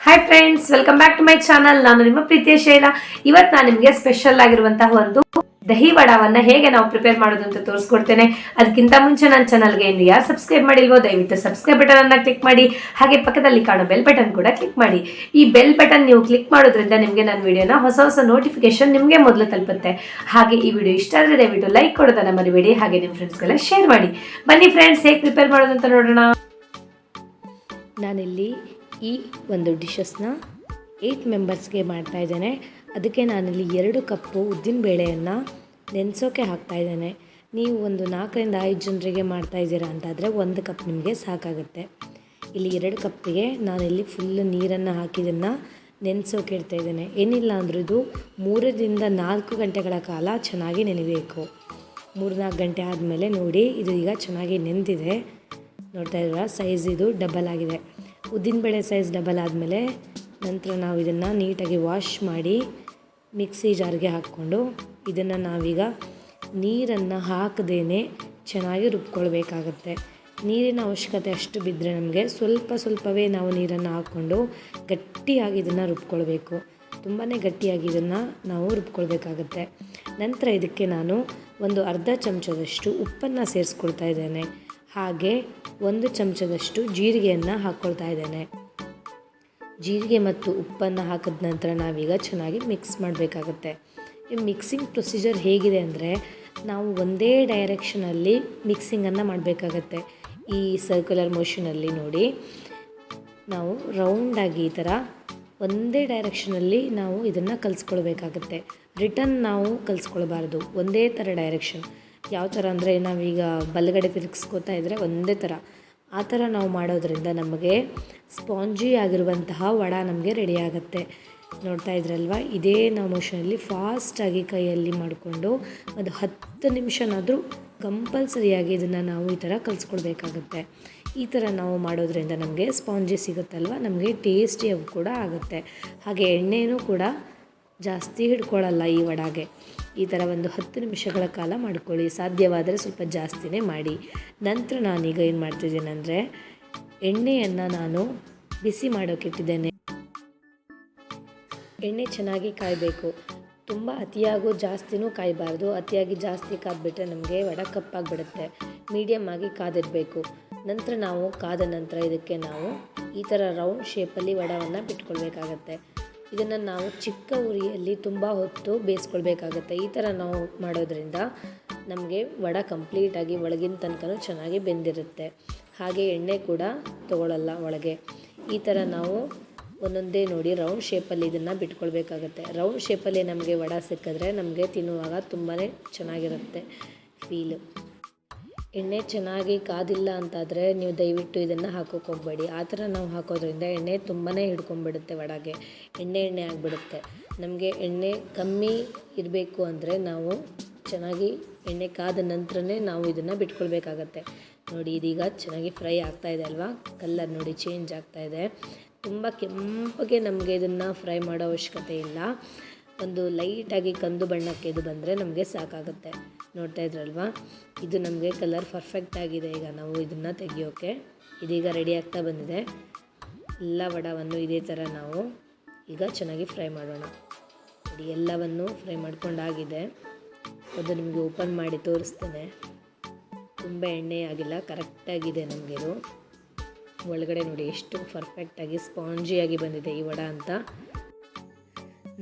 Hi friends, welcome back to my channel. ನಾನು ನಿಮ್ಮ ಪ್ರೀತಿಯ ಶೈಲಾ. ಇವತ್ತು ನಾನು ನಿಮಗೆ ಸ್ಪೆಷಲ್ ಆಗಿರುವಂತಹ ಒಂದು ದಹಿ ವಡಾವನ್ನ ಹೇಗೆ ನಾವು ಪ್ರಿಪೇರ್ ಮಾಡೋದು ಅಂತ ತೋರಿಸ್ಕೊಡ್ತೇನೆ. ಅದಕ್ಕಿಂತ ಮುಂಚೆ ನನ್ನ ಚಾನಲ್ಗೆ ಇನ್ನು ಯಾರು ಸಬ್ಸ್ಕ್ರೈಬ್ ಮಾಡಿಲ್ವೋ ದಯವಿಟ್ಟು ಸಬ್ಸ್ಕ್ರೈಬ್ ಬಟನ್ ಅನ್ನ ಕ್ಲಿಕ್ ಮಾಡಿ. ಹಾಗೆ ಪಕ್ಕದಲ್ಲಿ ಕಾಣೋ ಬೆಲ್ ಬಟನ್ ಕೂಡ ಕ್ಲಿಕ್ ಮಾಡಿ. ಈ ಬೆಲ್ ಬಟನ್ ನೀವು ಕ್ಲಿಕ್ ಮಾಡೋದ್ರಿಂದ ನಿಮಗೆ ನನ್ನ ವಿಡಿಯೋನ ಹೊಸ ಹೊಸ ನೋಟಿಫಿಕೇಶನ್ ನಿಮಗೆ ಮೊದಲು ತಲುಪುತ್ತೆ. ಹಾಗೆ ಈ ವಿಡಿಯೋ ಇಷ್ಟ ಆದರೆ ದಯವಿಟ್ಟು ಲೈಕ್ ಕೊಡೋದನ್ನ ಮರಿಬೇಡಿ. ಹಾಗೆ ನಿಮ್ಮ ಫ್ರೆಂಡ್ಸ್ಗೆಲ್ಲ ಶೇರ್ ಮಾಡಿ. ಬನ್ನಿ ಫ್ರೆಂಡ್ಸ್, ಹೇಗೆ ಪ್ರಿಪೇರ್ ಮಾಡೋದು ಅಂತ ನೋಡೋಣ. ನಾನಿಲ್ಲಿ ಈ ಒಂದು ಡಿಶಸ್ನ 8 ಮೆಂಬರ್ಸ್ಗೆ ಮಾಡ್ತಾಯಿದ್ದೇನೆ. ಅದಕ್ಕೆ ನಾನಿಲ್ಲಿ 2 ಕಪ್ಪು ಉದ್ದಿನಬೇಳೆಯನ್ನು ನೆನೆಸೋಕೆ ಹಾಕ್ತಾಯಿದ್ದೇನೆ. ನೀವು ಒಂದು 4ರಿಂದ 5 ಜನರಿಗೆ ಮಾಡ್ತಾಯಿದ್ದೀರಾ ಅಂತಾದರೆ 1 ಕಪ್ ನಿಮಗೆ ಸಾಕಾಗುತ್ತೆ. ಇಲ್ಲಿ 2 ಕಪ್ಪಿಗೆ ನಾನಿಲ್ಲಿ ಫುಲ್ ನೀರನ್ನು ಹಾಕಿದ್ದನ್ನು ನೆನೆಸೋಕೆ ಇಡ್ತಾಯಿದ್ದೇನೆ. ಏನಿಲ್ಲ ಅಂದರೂ ಇದು 3ರಿಂದ 4 ಗಂಟೆಗಳ ಕಾಲ ಚೆನ್ನಾಗಿ ನೆನೆಯಬೇಕು. 3-4 ಗಂಟೆ ಆದಮೇಲೆ ನೋಡಿ, ಇದು ಈಗ ಚೆನ್ನಾಗಿ ನೆಂದಿದೆ. ನೋಡ್ತಾ ಇದ್ದೀರಾ, ಸೈಜ್ ಇದು ಡಬಲ್ ಆಗಿದೆ. ಉದ್ದಿನಬೇಳೆ ಸೈಜ್ ಡಬಲ್ ಆದಮೇಲೆ ನಂತರ ನಾವು ಇದನ್ನು ನೀಟಾಗಿ ವಾಶ್ ಮಾಡಿ ಮಿಕ್ಸಿ ಜಾರ್ಗೆ ಹಾಕ್ಕೊಂಡು ಇದನ್ನು ನಾವೀಗ ನೀರನ್ನು ಹಾಕದೇನೆ ಚೆನ್ನಾಗಿ ರುಬ್ಕೊಳ್ಬೇಕಾಗತ್ತೆ. ನೀರಿನ ಅವಶ್ಯಕತೆ ಅಷ್ಟು ಬಿದ್ದರೆ ನಮಗೆ ಸ್ವಲ್ಪವೇ ನಾವು ನೀರನ್ನು ಹಾಕ್ಕೊಂಡು ಗಟ್ಟಿಯಾಗಿ ಇದನ್ನು ರುಬ್ಕೊಳ್ಬೇಕು. ತುಂಬಾ ಗಟ್ಟಿಯಾಗಿ ಇದನ್ನು ನಾವು ರುಬ್ಕೊಳ್ಬೇಕಾಗತ್ತೆ. ನಂತರ ಇದಕ್ಕೆ ನಾನು ಒಂದು ಅರ್ಧ ಚಮಚದಷ್ಟು ಉಪ್ಪನ್ನು ಸೇರಿಸ್ಕೊಳ್ತಾ ಇದ್ದೇನೆ. ಹಾಗೆ 1 ಚಮಚದಷ್ಟು ಜೀರಿಗೆಯನ್ನು ಹಾಕ್ಕೊಳ್ತಾ ಇದ್ದೇನೆ. ಜೀರಿಗೆ ಮತ್ತು ಉಪ್ಪನ್ನು ಹಾಕಿದ ನಂತರ ನಾವೀಗ ಚೆನ್ನಾಗಿ ಮಿಕ್ಸ್ ಮಾಡಬೇಕಾಗತ್ತೆ. ಈ ಮಿಕ್ಸಿಂಗ್ ಪ್ರೊಸೀಜರ್ ಹೇಗಿದೆ ಅಂದರೆ, ನಾವು ಒಂದೇ ಡೈರೆಕ್ಷನಲ್ಲಿ ಮಿಕ್ಸಿಂಗನ್ನು ಮಾಡಬೇಕಾಗತ್ತೆ. ಈ ಸರ್ಕ್ಯುಲರ್ ಮೋಷನಲ್ಲಿ ನೋಡಿ, ನಾವು ರೌಂಡಾಗಿ ಈ ಥರ ಒಂದೇ ಡೈರೆಕ್ಷನಲ್ಲಿ ನಾವು ಇದನ್ನು ಕಲಿಸ್ಕೊಳ್ಬೇಕಾಗತ್ತೆ. ರಿಟರ್ನ್ ನಾವು ಕಲಿಸ್ಕೊಳ್ಬಾರ್ದು, ಒಂದೇ ಥರ ಡೈರೆಕ್ಷನ್. ಯಾವ ಥರ ಅಂದರೆ, ನಾವೀಗ ಬಲಗಡೆ ತಿರುಗಿಸ್ಕೋತಾ ಇದ್ದರೆ ಒಂದೇ ಥರ, ಆ ಥರ ನಾವು ಮಾಡೋದ್ರಿಂದ ನಮಗೆ ಸ್ಪಾಂಜಿ ಆಗಿರುವಂತಹ ವಡ ನಮಗೆ ರೆಡಿ ಆಗುತ್ತೆ. ನೋಡ್ತಾ ಇದ್ರಲ್ವ, ಇದೇ ನಾವು ಮೋಷನಲ್ಲಿ ಫಾಸ್ಟಾಗಿ ಕೈಯಲ್ಲಿ ಮಾಡಿಕೊಂಡು ಒಂದು 10 ನಿಮಿಷನಾದರೂ ಕಂಪಲ್ಸರಿಯಾಗಿ ಇದನ್ನು ನಾವು ಈ ಥರ ಕಲಿಸ್ಕೊಳ್ಬೇಕಾಗತ್ತೆ. ಈ ಥರ ನಾವು ಮಾಡೋದ್ರಿಂದ ನಮಗೆ ಸ್ಪಾಂಜಿ ಸಿಗುತ್ತಲ್ವ, ನಮಗೆ ಟೇಸ್ಟಿಯಾಗಿ ಕೂಡ ಆಗುತ್ತೆ. ಹಾಗೆ ಎಣ್ಣೆನೂ ಕೂಡ ಜಾಸ್ತಿ ಹಿಡ್ಕೊಳ್ಳಲ್ಲ ಈ ವಡಾಗೆ. ಈ ಥರ ಒಂದು 10 ನಿಮಿಷಗಳ ಕಾಲ ಮಾಡ್ಕೊಳ್ಳಿ. ಸಾಧ್ಯವಾದರೆ ಸ್ವಲ್ಪ ಜಾಸ್ತಿನೇ ಮಾಡಿ. ನಂತರ ನಾನೀಗ ಏನು ಮಾಡ್ತಿದ್ದೇನೆ ಅಂದರೆ, ಎಣ್ಣೆಯನ್ನು ನಾನು ಬಿಸಿ ಮಾಡೋಕ್ಕಿಟ್ಟಿದ್ದೇನೆ. ಎಣ್ಣೆ ಚೆನ್ನಾಗಿ ಕಾಯಬೇಕು. ತುಂಬ ಅತಿಯಾಗೂ ಜಾಸ್ತಿನೂ ಕಾಯಬಾರ್ದು. ಅತಿಯಾಗಿ ಜಾಸ್ತಿ ಕಾದ್ಬಿಟ್ರೆ ನಮಗೆ ವಡ ಕಪ್ಪಾಗಿಬಿಡುತ್ತೆ. ಮೀಡಿಯಮ್ ಆಗಿ ಕಾದಿರಬೇಕು. ನಂತರ ನಾವು ಕಾದ ನಂತರ ಇದಕ್ಕೆ ನಾವು ಈ ಥರ ರೌಂಡ್ ಶೇಪಲ್ಲಿ ವಡವನ್ನು ಬಿಟ್ಕೊಳ್ಬೇಕಾಗತ್ತೆ. ಇದನ್ನು ನಾವು ಚಿಕ್ಕ ಉರಿಯಲ್ಲಿ ತುಂಬ ಹೊತ್ತು ಬೇಯಿಸ್ಕೊಳ್ಬೇಕಾಗತ್ತೆ. ಈ ಥರ ನಾವು ಮಾಡೋದ್ರಿಂದ ನಮಗೆ ವಡ ಕಂಪ್ಲೀಟಾಗಿ ಒಳಗಿನ ತನಕ ಚೆನ್ನಾಗಿ ಬೆಂದಿರುತ್ತೆ. ಹಾಗೆ ಎಣ್ಣೆ ಕೂಡ ತೊಗೊಳ್ಳಲ್ಲ ಒಳಗೆ. ಈ ಥರ ನಾವು ಒಂದೊಂದೇ ನೋಡಿ ರೌಂಡ್ ಶೇಪಲ್ಲಿ ಇದನ್ನು ಬಿಟ್ಕೊಳ್ಬೇಕಾಗತ್ತೆ. ರೌಂಡ್ ಶೇಪಲ್ಲಿ ನಮಗೆ ವಡ ಸಿಕ್ಕಿದ್ರೆ ನಮಗೆ ತಿನ್ನುವಾಗ ತುಂಬಾ ಚೆನ್ನಾಗಿರುತ್ತೆ ಫೀಲು. ಎಣ್ಣೆ ಚೆನ್ನಾಗಿ ಕಾದಿಲ್ಲ ಅಂತಾದರೆ ನೀವು ದಯವಿಟ್ಟು ಇದನ್ನು ಹಾಕೋಕೆ ಹೋಗಬೇಡಿ. ಆ ಥರ ನಾವು ಹಾಕೋದ್ರಿಂದ ಎಣ್ಣೆ ತುಂಬಾ ಹಿಡ್ಕೊಂಡ್ಬಿಡುತ್ತೆ ವಡಾಗೆ. ಎಣ್ಣೆ ಆಗಿಬಿಡುತ್ತೆ. ನಮಗೆ ಎಣ್ಣೆ ಕಮ್ಮಿ ಇರಬೇಕು ಅಂದರೆ ನಾವು ಚೆನ್ನಾಗಿ ಎಣ್ಣೆ ಕಾದ ನಂತರನೇ ನಾವು ಇದನ್ನು ಬಿಟ್ಕೊಳ್ಬೇಕಾಗತ್ತೆ. ನೋಡಿ, ಇದೀಗ ಚೆನ್ನಾಗಿ ಫ್ರೈ ಆಗ್ತಾಯಿದೆ ಅಲ್ವಾ, ಕಲರ್ ನೋಡಿ ಚೇಂಜ್ ಆಗ್ತಾಯಿದೆ. ತುಂಬ ಕೆಂಪಗೆ ನಮಗೆ ಇದನ್ನು ಫ್ರೈ ಮಾಡೋ ಅವಶ್ಯಕತೆ ಇಲ್ಲ. ಒಂದು ಲೈಟಾಗಿ ಕಂದು ಬಣ್ಣಕ್ಕೆ ಇದು ಬಂದರೆ ನಮಗೆ ಸಾಕಾಗುತ್ತೆ. ನೋಡ್ತಾ ಇದ್ರಲ್ವ, ಇದು ನಮಗೆ ಕಲರ್ ಪರ್ಫೆಕ್ಟ್ ಆಗಿದೆ. ಈಗ ನಾವು ಇದನ್ನು ತೆಗಿಯೋಕ್ಕೆ ಇದೀಗ ರೆಡಿ ಆಗ್ತಾ ಬಂದಿದೆ. ಎಲ್ಲ ವಡವನ್ನು ಇದೇ ಥರ ನಾವು ಈಗ ಚೆನ್ನಾಗಿ ಫ್ರೈ ಮಾಡೋಣ. ನೋಡಿ, ಎಲ್ಲವನ್ನು ಫ್ರೈ ಮಾಡ್ಕೊಂಡಾಗಿದೆ. ಅದು ನಿಮಗೆ ಓಪನ್ ಮಾಡಿ ತೋರಿಸ್ತೇನೆ. ತುಂಬ ಎಣ್ಣೆ ಆಗಿಲ್ಲ, ಕರೆಕ್ಟಾಗಿದೆ ನಮಗಿದು. ಒಳಗಡೆ ನೋಡಿ ಎಷ್ಟು ಪರ್ಫೆಕ್ಟಾಗಿ ಸ್ಪಾಂಜಿಯಾಗಿ ಬಂದಿದೆ ಈ ವಡ ಅಂತ.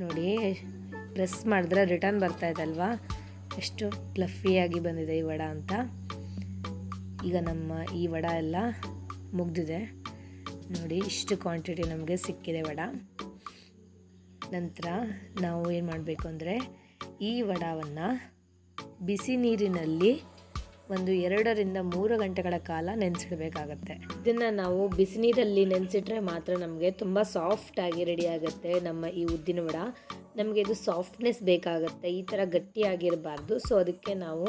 ನೋಡಿ, ಪ್ರೆಸ್ ಮಾಡಿದ್ರೆ ರಿಟರ್ನ್ ಬರ್ತಾಯಿದೆ ಅಲ್ವಾ, ಎಷ್ಟು ಫ್ಲಫಿಯಾಗಿ ಬಂದಿದೆ ಈ ವಡ ಅಂತ. ಈಗ ನಮ್ಮ ಈ ವಡ ಎಲ್ಲ ಮುಗ್ದಿದೆ. ನೋಡಿ, ಇಷ್ಟು ಕ್ವಾಂಟಿಟಿ ನಮಗೆ ಸಿಕ್ಕಿದೆ ವಡ. ನಂತರ ನಾವು ಏನು ಮಾಡಬೇಕು ಅಂದರೆ, ಈ ವಡವನ್ನು ಬಿಸಿ ನೀರಿನಲ್ಲಿ ಒಂದು 2ರಿಂದ 3 ಗಂಟೆಗಳ ಕಾಲ ನೆನೆಸಿಡಬೇಕಾಗತ್ತೆ. ಇದನ್ನು ನಾವು ಬಿಸಿ ನೀರಲ್ಲಿ ನೆನೆಸಿಟ್ರೆ ಮಾತ್ರ ನಮಗೆ ತುಂಬ ಸಾಫ್ಟಾಗಿ ರೆಡಿ ಆಗುತ್ತೆ ನಮ್ಮ ಈ ಉದ್ದಿನ ವಡ. ನಮಗೆ ಇದು ಸಾಫ್ಟ್ನೆಸ್ ಬೇಕಾಗುತ್ತೆ, ಈ ಥರ ಗಟ್ಟಿಯಾಗಿರಬಾರ್ದು. ಸೊ ಅದಕ್ಕೆ ನಾವು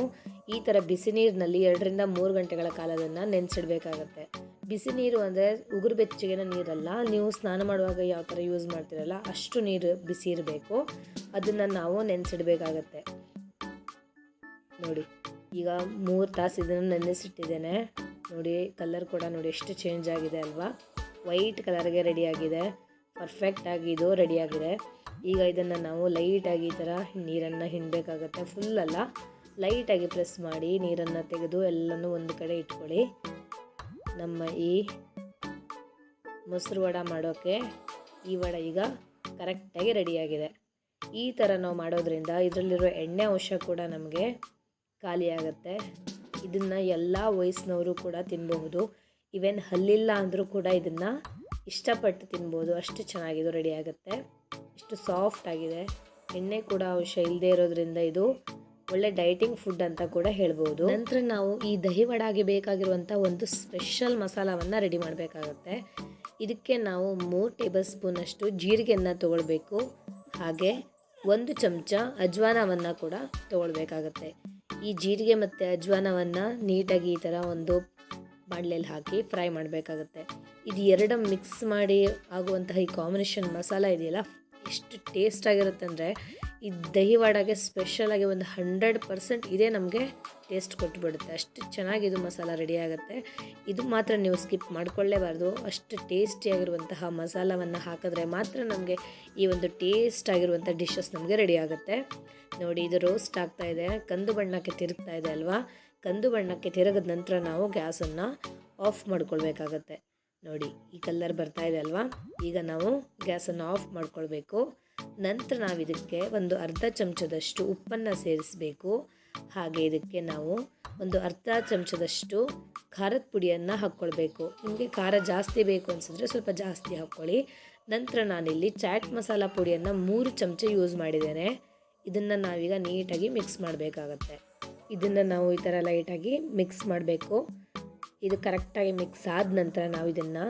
ಈ ಥರ ಬಿಸಿ ನೀರಿನಲ್ಲಿ 2ರಿಂದ 3 ಗಂಟೆಗಳ ಕಾಲ ಅದನ್ನು ನೆನೆಸಿಡಬೇಕಾಗತ್ತೆ. ಬಿಸಿ ನೀರು ಅಂದರೆ ಉಗುರು ಬೆಚ್ಚಗಿನ ನೀರಲ್ಲ, ನೀವು ಸ್ನಾನ ಮಾಡುವಾಗ ಯಾವ ಥರ ಯೂಸ್ ಮಾಡ್ತೀರಲ್ಲ ಅಷ್ಟು ನೀರು ಬಿಸಿ ಇರಬೇಕು. ಅದನ್ನು ನಾವು ನೆನೆಸಿಡಬೇಕಾಗತ್ತೆ. ನೋಡಿ, ಈಗ 3 ತಾಸು ಇದನ್ನು ನೆನೆಸಿಟ್ಟಿದ್ದೇನೆ. ನೋಡಿ, ಕಲರ್ ಕೂಡ ನೋಡಿ ಎಷ್ಟು ಚೇಂಜ್ ಆಗಿದೆ ಅಲ್ವಾ, ವೈಟ್ ಕಲರ್ಗೆ ರೆಡಿ ಆಗಿದೆ. ಪರ್ಫೆಕ್ಟಾಗಿ ಇದು ರೆಡಿಯಾಗಿದೆ. ಈಗ ಇದನ್ನು ನಾವು ಲೈಟಾಗಿ ಈ ಥರ ನೀರನ್ನು ಹಿಂಡಬೇಕಾಗತ್ತೆ. ಫುಲ್ಲಲ್ಲ, ಲೈಟಾಗಿ ಪ್ರೆಸ್ ಮಾಡಿ ನೀರನ್ನು ತೆಗೆದು ಎಲ್ಲನೂ ಒಂದು ಕಡೆ ಇಟ್ಕೊಳ್ಳಿ. ನಮ್ಮ ಈ ಮೊಸರು ವಡೆ ಮಾಡೋಕ್ಕೆ ಈ ವಡೆ ಈಗ ಕರೆಕ್ಟಾಗಿ ರೆಡಿಯಾಗಿದೆ. ಈ ಥರ ನಾವು ಮಾಡೋದ್ರಿಂದ ಇದರಲ್ಲಿರೋ ಎಣ್ಣೆ ಅಂಶ ಕೂಡ ನಮಗೆ ಖಾಲಿಯಾಗುತ್ತೆ. ಇದನ್ನು ಎಲ್ಲ ವಯಸ್ಸಿನವರು ಕೂಡ ತಿನ್ನಬಹುದು. ಈವನ್ ಹಲ್ಲಿಲ್ಲ ಅಂದರೂ ಕೂಡ ಇದನ್ನು ಇಷ್ಟಪಟ್ಟು ತಿನ್ಬೋದು. ಅಷ್ಟು ಚೆನ್ನಾಗಿದು ರೆಡಿ ಆಗುತ್ತೆ. ಇಷ್ಟು ಸಾಫ್ಟ್ ಆಗಿದೆ. ಎಣ್ಣೆ ಕೂಡ ಅಂಶ ಇಲ್ಲದೆ ಇರೋದ್ರಿಂದ ಇದು ಒಳ್ಳೆ ಡೈಟಿಂಗ್ ಫುಡ್ ಅಂತ ಕೂಡ ಹೇಳ್ಬೋದು. ನಂತರ ನಾವು ಈ ದಹಿ ವಡಾಗೆ ಬೇಕಾಗಿರುವಂಥ ಒಂದು ಸ್ಪೆಷಲ್ ಮಸಾಲವನ್ನು ರೆಡಿ ಮಾಡಬೇಕಾಗುತ್ತೆ. ಇದಕ್ಕೆ ನಾವು 3 ಟೇಬಲ್ ಸ್ಪೂನಷ್ಟು ಜೀರಿಗೆಯನ್ನು ತೊಗೊಳ್ಬೇಕು. ಹಾಗೆ 1 ಚಮಚ ಅಜ್ವಾನವನ್ನು ಕೂಡ ತೊಗೊಳ್ಬೇಕಾಗತ್ತೆ. ಈ ಜೀರಿಗೆ ಮತ್ತು ಅಜ್ವಾನವನ್ನು ನೀಟಾಗಿ ಈ ಥರ ಒಂದು ಬಾಣಲೆಯಲ್ಲಿ ಹಾಕಿ ಫ್ರೈ ಮಾಡಬೇಕಾಗತ್ತೆ. ಇದು ಎರಡು ಮಿಕ್ಸ್ ಮಾಡಿ ಆಗುವಂತಹ ಈ ಕಾಂಬಿನೇಷನ್ ಮಸಾಲ ಇದೆಯಲ್ಲ, ಎಷ್ಟು ಟೇಸ್ಟ್ ಆಗಿರುತ್ತೆ ಅಂದರೆ ಈ ದಹಿ ವಡೆಗೆ ಸ್ಪೆಷಲಾಗಿ ಒಂದು 100% ಇದೇ ನಮಗೆ ಟೇಸ್ಟ್ ಕೊಟ್ಟುಬಿಡುತ್ತೆ. ಅಷ್ಟು ಚೆನ್ನಾಗಿದು ಮಸಾಲ ರೆಡಿ ಆಗುತ್ತೆ. ಇದು ಮಾತ್ರ ನೀವು ಸ್ಕಿಪ್ ಮಾಡಿಕೊಳ್ಳೇಬಾರ್ದು. ಅಷ್ಟು ಟೇಸ್ಟಿಯಾಗಿರುವಂತಹ ಮಸಾಲವನ್ನು ಹಾಕಿದ್ರೆ ಮಾತ್ರ ನಮಗೆ ಈ ಒಂದು ಟೇಸ್ಟ್ ಆಗಿರುವಂಥ ಡಿಶಸ್ ನಮಗೆ ರೆಡಿ ಆಗುತ್ತೆ. ನೋಡಿ, ಇದು ರೋಸ್ಟ್ ಆಗ್ತಾ ಇದೆ, ಕಂದು ಬಣ್ಣಕ್ಕೆ ತಿರುಗ್ತಾ ಇದೆ ಅಲ್ವಾ. ಕಂದು ಬಣ್ಣಕ್ಕೆ ತಿರುಗಿದ ನಂತರ ನಾವು ಗ್ಯಾಸನ್ನು ಆಫ್ ಮಾಡ್ಕೊಳ್ಬೇಕಾಗತ್ತೆ. ನೋಡಿ, ಈ ಕಲರ್ ಬರ್ತಾ ಇದೆ ಅಲ್ವಾ. ಈಗ ನಾವು ಗ್ಯಾಸನ್ನು ಆಫ್ ಮಾಡ್ಕೊಳ್ಬೇಕು. ನಂತರ ನಾವು ಇದಕ್ಕೆ ಒಂದು ಅರ್ಧ ಚಮಚದಷ್ಟು ಉಪ್ಪನ್ನು ಸೇರಿಸಬೇಕು. ಹಾಗೆ ಇದಕ್ಕೆ ನಾವು ಒಂದು ಅರ್ಧ ಚಮಚದಷ್ಟು ಖಾರದ ಪುಡಿಯನ್ನು ಹಾಕ್ಕೊಳ್ಬೇಕು. ನಿಮಗೆ ಖಾರ ಜಾಸ್ತಿ ಬೇಕು ಅನಿಸಿದ್ರೆ ಸ್ವಲ್ಪ ಜಾಸ್ತಿ ಹಾಕ್ಕೊಳ್ಳಿ. ನಂತರ ನಾನಿಲ್ಲಿ ಚಾಟ್ ಮಸಾಲ ಪುಡಿಯನ್ನು 3 ಚಮಚ ಯೂಸ್ ಮಾಡಿದ್ದೇನೆ. ಇದನ್ನು ನಾವೀಗ ನೀಟಾಗಿ ಮಿಕ್ಸ್ ಮಾಡಬೇಕಾಗತ್ತೆ. ಇದನ್ನು ನಾವು ಈ ಥರ ಲೈಟಾಗಿ ಮಿಕ್ಸ್ ಮಾಡಬೇಕು. ಇದು ಕರೆಕ್ಟಾಗಿ ಮಿಕ್ಸ್ ಆದ ನಂತರ ನಾವು ಇದನ್ನು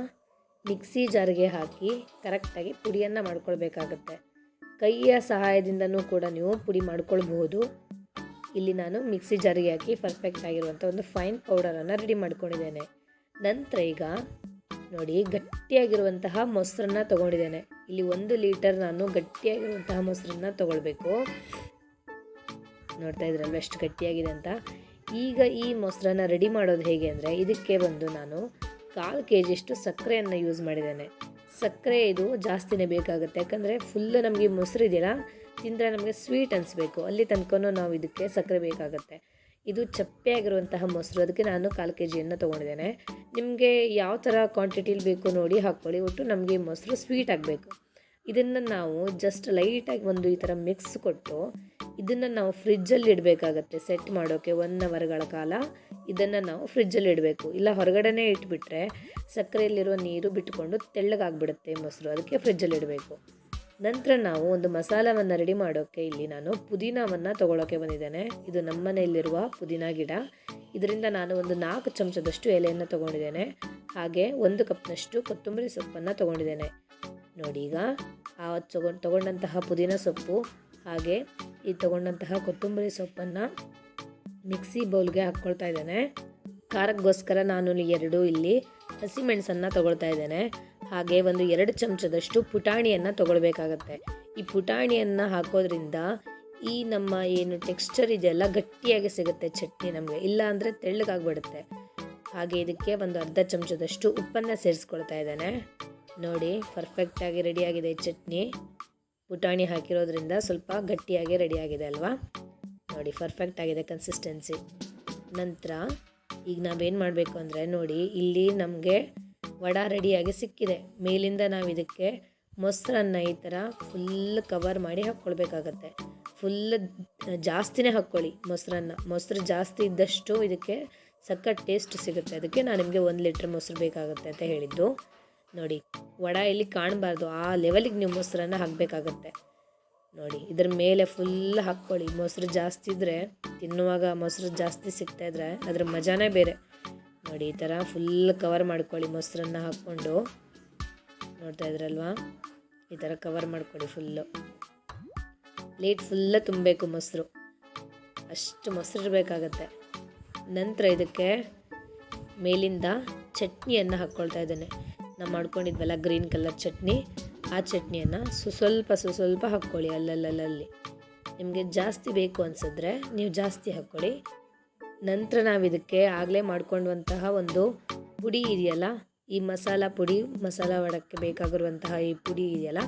ಮಿಕ್ಸಿ ಜಾರಿಗೆ ಹಾಕಿ ಕರೆಕ್ಟಾಗಿ ಪುಡಿಯನ್ನು ಮಾಡ್ಕೊಳ್ಬೇಕಾಗತ್ತೆ. ಕೈಯ ಸಹಾಯದಿಂದನೂ ಕೂಡ ನೀವು ಪುಡಿ ಮಾಡ್ಕೊಳ್ಬಹುದು. ಇಲ್ಲಿ ನಾನು ಮಿಕ್ಸಿ ಜಾರಿಗೆ ಹಾಕಿ ಪರ್ಫೆಕ್ಟ್ ಆಗಿರುವಂಥ ಒಂದು ಫೈನ್ ಪೌಡರನ್ನು ರೆಡಿ ಮಾಡ್ಕೊಂಡಿದ್ದೇನೆ. ನಂತರ ಈಗ ನೋಡಿ, ಗಟ್ಟಿಯಾಗಿರುವಂತಹ ಮೊಸರನ್ನ ತೊಗೊಂಡಿದ್ದೇನೆ. ಇಲ್ಲಿ 1 ಲೀಟರ್ ನಾನು ಗಟ್ಟಿಯಾಗಿರುವಂತಹ ಮೊಸರನ್ನ ತೊಗೊಳ್ಬೇಕು. ನೋಡ್ತಾ ಇದ್ರಲ್ವ ಎಷ್ಟು ಗಟ್ಟಿಯಾಗಿದೆ ಅಂತ. ಈಗ ಈ ಮೊಸರನ್ನ ರೆಡಿ ಮಾಡೋದು ಹೇಗೆ ಅಂದರೆ, ಇದಕ್ಕೆ ನಾನು 1/4 kg ಸಕ್ಕರೆಯನ್ನು ಯೂಸ್ ಮಾಡಿದ್ದೇನೆ. ಸಕ್ಕರೆ ಇದು ಜಾಸ್ತಿನೇ ಬೇಕಾಗುತ್ತೆ, ಯಾಕಂದರೆ ಫುಲ್ ನಮಗೆ ಮೊಸರು ಇದೆಯಲ್ಲ ತಿಂದರೆ ನಮಗೆ ಸ್ವೀಟ್ ಅನಿಸ್ಬೇಕು, ಅಲ್ಲಿ ತನಕನೂ ನಾವು ಇದಕ್ಕೆ ಸಕ್ಕರೆ ಬೇಕಾಗುತ್ತೆ. ಇದು ಚಪ್ಪೆಯಾಗಿರುವಂತಹ ಮೊಸರು, ಅದಕ್ಕೆ ನಾನು 1/4 kg ತೊಗೊಂಡಿದ್ದೇನೆ. ನಿಮಗೆ ಯಾವ ಥರ ಕ್ವಾಂಟಿಟಿಲಿ ಬೇಕು ನೋಡಿ ಹಾಕ್ಕೊಳ್ಳಿ. ಒಟ್ಟು ನಮಗೆ ಮೊಸರು ಸ್ವೀಟ್ ಆಗಬೇಕು. ಇದನ್ನು ನಾವು ಜಸ್ಟ್ ಲೈಟಾಗಿ ಒಂದು ಈ ಥರ ಮಿಕ್ಸ್ ಕೊಟ್ಟು ಇದನ್ನು ನಾವು ಫ್ರಿಜ್ಜಲ್ಲಿ ಇಡಬೇಕಾಗತ್ತೆ. ಸೆಟ್ ಮಾಡೋಕ್ಕೆ 1 ಅವರ್ಗಳ ಕಾಲ ಇದನ್ನು ನಾವು ಫ್ರಿಜ್ಜಲ್ಲಿ ಇಡಬೇಕು. ಇಲ್ಲ ಹೊರಗಡೆನೇ ಇಟ್ಬಿಟ್ರೆ ಸಕ್ಕರೆಯಲ್ಲಿರುವ ನೀರು ಬಿಟ್ಟುಕೊಂಡು ತೆಳ್ಳಗಾಗ್ಬಿಡುತ್ತೆ ಮೊಸರು, ಅದಕ್ಕೆ ಫ್ರಿಜ್ಜಲ್ಲಿ ಇಡಬೇಕು. ನಂತರ ನಾವು ಒಂದು ಮಸಾಲವನ್ನು ರೆಡಿ ಮಾಡೋಕ್ಕೆ ಇಲ್ಲಿ ನಾನು ಪುದೀನವನ್ನು ತೊಗೊಳಕ್ಕೆ ಬಂದಿದ್ದೇನೆ. ಇದು ನಮ್ಮ ಮನೆಯಲ್ಲಿರುವ ಪುದೀನ ಗಿಡ. ಇದರಿಂದ ನಾನು ಒಂದು 4 ಚಮಚದಷ್ಟು ಎಲೆಯನ್ನು ತೊಗೊಂಡಿದ್ದೇನೆ. ಹಾಗೆ 1 ಕಪ್ನಷ್ಟು ಕೊತ್ತಂಬರಿ ಸೊಪ್ಪನ್ನು ತೊಗೊಂಡಿದ್ದೇನೆ. ನೋಡಿ, ಈಗ ಆ ತೊಗೊಂಡಂತಹ ಪುದೀನ ಸೊಪ್ಪು ಹಾಗೆ ಈ ತೊಗೊಂಡಂತಹ ಕೊತ್ತಂಬರಿ ಸೊಪ್ಪನ್ನು ಮಿಕ್ಸಿ ಬೌಲ್ಗೆ ಹಾಕ್ಕೊಳ್ತಾ ಇದ್ದೇನೆ. ಖಾರಕ್ಕೋಸ್ಕರ ನಾನು 2 ಇಲ್ಲಿ ಹಸಿಮೆಣಸನ್ನು ತೊಗೊಳ್ತಾ ಇದ್ದೇನೆ. ಹಾಗೆ ಒಂದು 2 ಚಮಚದಷ್ಟು ಪುಟಾಣಿಯನ್ನು ತೊಗೊಳ್ಬೇಕಾಗತ್ತೆ. ಈ ಪುಟಾಣಿಯನ್ನು ಹಾಕೋದ್ರಿಂದ ಈ ನಮ್ಮ ಏನು ಟೆಕ್ಸ್ಚರ್ ಇದೆಯಲ್ಲ ಗಟ್ಟಿಯಾಗಿ ಸಿಗುತ್ತೆ ಚಟ್ನಿ ನಮಗೆ, ಇಲ್ಲ ಅಂದರೆ ತೆಳ್ಳಗಾಗ್ಬಿಡುತ್ತೆ. ಹಾಗೆ ಇದಕ್ಕೆ ಒಂದು ಅರ್ಧ ಚಮಚದಷ್ಟು ಉಪ್ಪನ್ನು ಸೇರಿಸ್ಕೊಳ್ತಾ ಇದ್ದೇನೆ. ನೋಡಿ, ಪರ್ಫೆಕ್ಟಾಗಿ ರೆಡಿಯಾಗಿದೆ ಚಟ್ನಿ. ಪುಟಾಣಿ ಹಾಕಿರೋದ್ರಿಂದ ಸ್ವಲ್ಪ ಗಟ್ಟಿಯಾಗಿ ರೆಡಿಯಾಗಿದೆ ಅಲ್ವಾ. ನೋಡಿ, ಪರ್ಫೆಕ್ಟ್ ಆಗಿದೆ ಕನ್ಸಿಸ್ಟೆನ್ಸಿ. ನಂತರ ಈಗ ನಾವೇನು ಮಾಡಬೇಕು ಅಂದರೆ, ನೋಡಿ ಇಲ್ಲಿ ನಮಗೆ ವಡೆ ರೆಡಿಯಾಗಿ ಸಿಕ್ಕಿದೆ. ಮೇಲಿಂದ ನಾವು ಇದಕ್ಕೆ ಮೊಸರನ್ನು ಈ ಥರ ಫುಲ್ ಕವರ್ ಮಾಡಿ ಹಾಕ್ಕೊಳ್ಬೇಕಾಗತ್ತೆ. ಫುಲ್ ಜಾಸ್ತಿನೇ ಹಾಕ್ಕೊಳ್ಳಿ ಮೊಸರನ್ನು. ಮೊಸರು ಜಾಸ್ತಿ ಇದ್ದಷ್ಟು ಇದಕ್ಕೆ ಸಖತ್ ಟೇಸ್ಟ್ ಸಿಗುತ್ತೆ. ಅದಕ್ಕೆ ನಾನು ನಿಮಗೆ 1 ಲೀಟ್ರ್ ಮೊಸರು ಬೇಕಾಗುತ್ತೆ ಅಂತ ಹೇಳಿದ್ದು. ನೋಡಿ, ವಡೆ ಇಲ್ಲಿ ಕಾಣಬಾರ್ದು, ಆ ಲೆವೆಲಿಗೆ ನೀವು ಮೊಸರನ್ನು ಹಾಕಬೇಕಾಗತ್ತೆ. ನೋಡಿ, ಇದರ ಮೇಲೆ ಫುಲ್ ಹಾಕ್ಕೊಳ್ಳಿ. ಮೊಸರು ಜಾಸ್ತಿ ಇದ್ದರೆ ತಿನ್ನುವಾಗ ಮೊಸರು ಜಾಸ್ತಿ ಸಿಗ್ತಾಯಿದ್ರೆ ಅದರ ಮಜಾನೇ ಬೇರೆ. ನೋಡಿ, ಈ ಥರ ಫುಲ್ ಕವರ್ ಮಾಡ್ಕೊಳ್ಳಿ ಮೊಸರನ್ನು ಹಾಕ್ಕೊಂಡು. ನೋಡ್ತಾ ಇದ್ರಲ್ವಾ, ಈ ಥರ ಕವರ್ ಮಾಡ್ಕೊಳ್ಳಿ ಫುಲ್ಲು. ಪ್ಲೇಟ್ ಫುಲ್ಲ ತುಂಬಬೇಕು ಮೊಸರು, ಅಷ್ಟು ಮೊಸರು ಇರಬೇಕಾಗತ್ತೆ. ನಂತರ ಇದಕ್ಕೆ ಮೇಲಿಂದ ಚಟ್ನಿಯನ್ನು ಹಾಕ್ಕೊಳ್ತಾ ಇದ್ದೇನೆ. ನಾವು ಮಾಡ್ಕೊಂಡಿದ್ವಲ್ಲ ಗ್ರೀನ್ ಕಲರ್ ಚಟ್ನಿ, ಆ ಚಟ್ನಿಯನ್ನು ಸ್ವಲ್ಪ ಹಾಕ್ಕೊಳ್ಳಿ ಅಲ್ಲಲ್ಲಿ. ನಿಮಗೆ ಜಾಸ್ತಿ ಬೇಕು ಅನಿಸಿದ್ರೆ ನೀವು ಜಾಸ್ತಿ ಹಾಕ್ಕೊಳ್ಳಿ. ನಂತರ ನಾವು ಇದಕ್ಕೆ ಆಗಲೇ ಮಾಡ್ಕೊಂಡಂತಹ ಒಂದು ಪುಡಿ ಇದೆಯಲ್ಲ, ಈ ಮಸಾಲ ಪುಡಿ, ಮಸಾಲ ವಡಕ್ಕೆ ಬೇಕಾಗಿರುವಂತಹ ಈ ಪುಡಿ ಇದೆಯಲ್ಲ,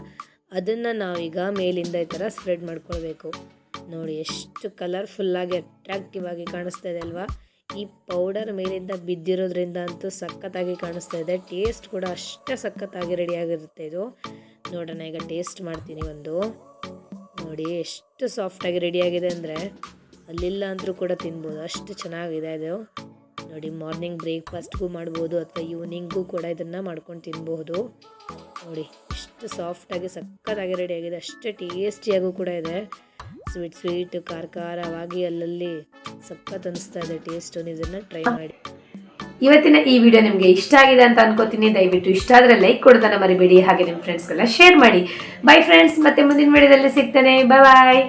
ಅದನ್ನು ನಾವೀಗ ಮೇಲಿಂದ ಈ ಥರ ಸ್ಪ್ರೆಡ್ ಮಾಡ್ಕೊಳ್ಬೇಕು. ನೋಡಿ ಎಷ್ಟು ಕಲರ್ಫುಲ್ಲಾಗಿ ಅಟ್ರಾಕ್ಟಿವ್ ಆಗಿ ಕಾಣಿಸ್ತಾ ಇದೆ ಅಲ್ವಾ. ಈ ಪೌಡರ್ ಮೇಲಿಂದ ಬಿದ್ದಿರೋದ್ರಿಂದ ಅಂತೂ ಸಖತ್ತಾಗಿ ಕಾಣಿಸ್ತಾ ಇದೆ. ಟೇಸ್ಟ್ ಕೂಡ ಅಷ್ಟೇ ಸಖತ್ತಾಗಿ ರೆಡಿಯಾಗಿರುತ್ತೆ ಇದು. ನೋಡೋಣ, ಈಗ ಟೇಸ್ಟ್ ಮಾಡ್ತೀನಿ ಒಂದು. ನೋಡಿ ಎಷ್ಟು ಸಾಫ್ಟಾಗಿ ರೆಡಿಯಾಗಿದೆ ಅಂದರೆ ಅಲ್ಲಿಲ್ಲ ಅಂದರೂ ಕೂಡ ತಿನ್ಬೋದು, ಅಷ್ಟು ಚೆನ್ನಾಗಿದೆ ಇದು. ನೋಡಿ, ಮಾರ್ನಿಂಗ್ ಬ್ರೇಕ್ಫಾಸ್ಟ್ಗೂ ಮಾಡ್ಬೋದು ಅಥವಾ ಈವ್ನಿಂಗೂ ಕೂಡ ಇದನ್ನು ಮಾಡ್ಕೊಂಡು ತಿನ್ಬಹುದು. ನೋಡಿ ಎಷ್ಟು ಸಾಫ್ಟಾಗಿ ಸಖತ್ತಾಗಿ ರೆಡಿಯಾಗಿದೆ, ಅಷ್ಟೇ ಟೇಸ್ಟಿಯಾಗೂ ಕೂಡ ಇದೆ. ಸ್ವೀಟ್ ಖಾರವಾಗಿ ಅಲ್ಲಲ್ಲಿ ಸಖತ್ ಅನಿಸ್ತಾ ಇದೆ ಟೇಸ್ಟು. ನೀವು ಇದನ್ನು ಟ್ರೈ ಮಾಡಿ. ಇವತ್ತಿನ ಈ ವಿಡಿಯೋ ನಿಮಗೆ ಇಷ್ಟ ಆಗಿದೆ ಅಂತ ಅನ್ಕೋತೀನಿ. ದಯವಿಟ್ಟು ಇಷ್ಟ ಆದರೆ ಲೈಕ್ ಕೊಡೋದನ್ನ ಮರಿಬೇಡಿ, ಹಾಗೆ ನಿಮ್ಮ ಫ್ರೆಂಡ್ಸ್ಗೆಲ್ಲ ಶೇರ್ ಮಾಡಿ. ಬೈ ಫ್ರೆಂಡ್ಸ್, ಮತ್ತೆ ಮುಂದಿನ ವಿಡಿಯೋದಲ್ಲಿ ಸಿಗ್ತೇನೆ. ಬಾಯ್.